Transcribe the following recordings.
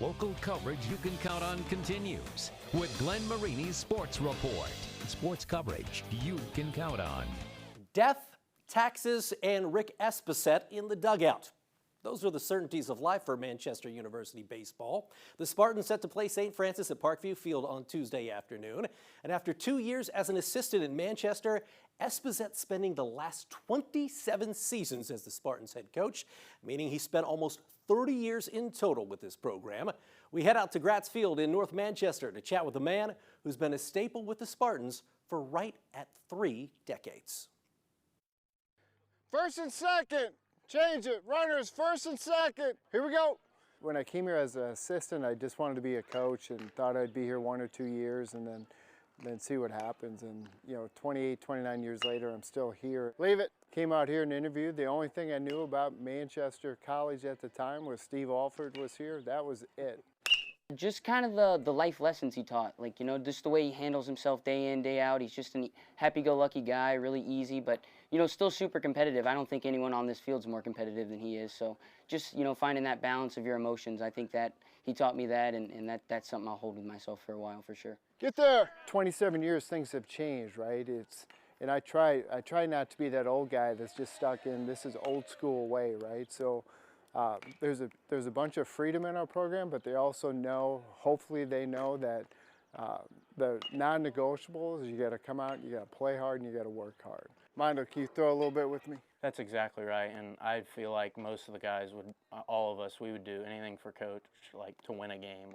Local coverage you can count on continues with Glenn Marini's Sports Report. Sports coverage you can count on. Death, taxes, and Rick Espeset in the dugout. Those are the certainties of life for Manchester University baseball. The Spartans set to play St. Francis at Parkview Field on Tuesday afternoon. And after 2 years as an assistant in Manchester, Espeset spending the last 27 seasons as the Spartans head coach, meaning he spent almost 30 years in total with this program. We head out to Gratz Field in North Manchester to chat with a man who's been a staple with the Spartans for right at 3 decades. First and second. Change it. Runners first and second. Here we go. When I came here as an assistant, I just wanted to be a coach and thought I'd be here 1 or 2 years and then see what happens. And, 28, 29 years later, I'm still here. Leave it. Came out here and interviewed. The only thing I knew about Manchester College at the time was Steve Alford was here. That was it. Just kind of the life lessons he taught, just the way he handles himself day in, day out. He's just a happy-go-lucky guy, really easy, but, still super competitive. I don't think anyone on this field's more competitive than he is. So just, finding that balance of your emotions, I think that he taught me that, and that's something I'll hold with myself for a while for sure. Get there! 27 years, things have changed, right? And I try not to be that old guy that's just stuck in this is old school way, right? So there's a bunch of freedom in our program, but they also know, hopefully they know that the non-negotiables is you got to come out, you got to play hard, and you got to work hard. Mondo, can you throw a little bit with me? That's exactly right, and I feel like most of the guys would, all of us, we would do anything for coach, to win a game.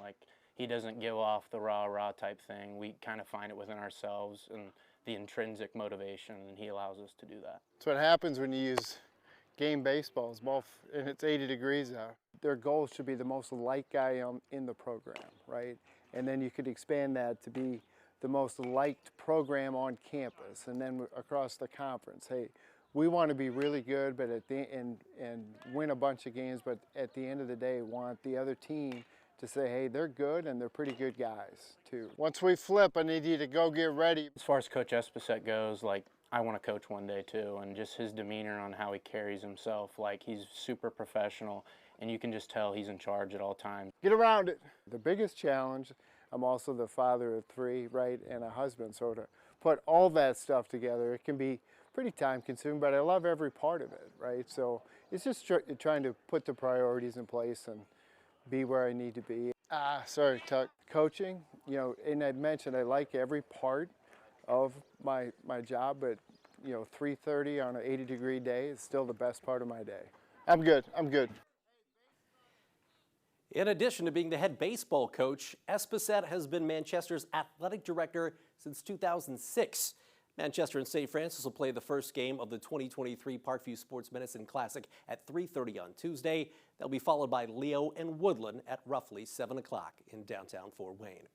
He doesn't give off the rah-rah type thing. We kind of find it within ourselves and the intrinsic motivation, and he allows us to do that. That's what happens when you use game baseballs, and it's 80 degrees out. Their goal should be the most liked guy in the program, right? And then you could expand that to be the most liked program on campus, and then across the conference. Hey, we want to be really good, but and win a bunch of games. But at the end of the day, want the other team to say, hey, they're good and they're pretty good guys too. Once we flip, I need you to go get ready. As far as Coach Espeset goes, I want to coach one day too, and just his demeanor on how he carries himself, he's super professional, and you can just tell he's in charge at all times. Get around it. The biggest challenge, I'm also the father of 3, right, and a husband, so to put all that stuff together, it can be pretty time consuming, but I love every part of it, right? So it's just trying to put the priorities in place and be where I need to be. Sorry, Tuck. Coaching, and I mentioned I like every part of my job, but 3:30 on an 80-degree day is still the best part of my day. I'm good. In addition to being the head baseball coach, Espeset has been Manchester's athletic director since 2006. Manchester and St. Francis will play the first game of the 2023 Parkview Sports Medicine Classic at 3:30 on Tuesday. They'll be followed by Leo and Woodland at roughly 7 o'clock in downtown Fort Wayne.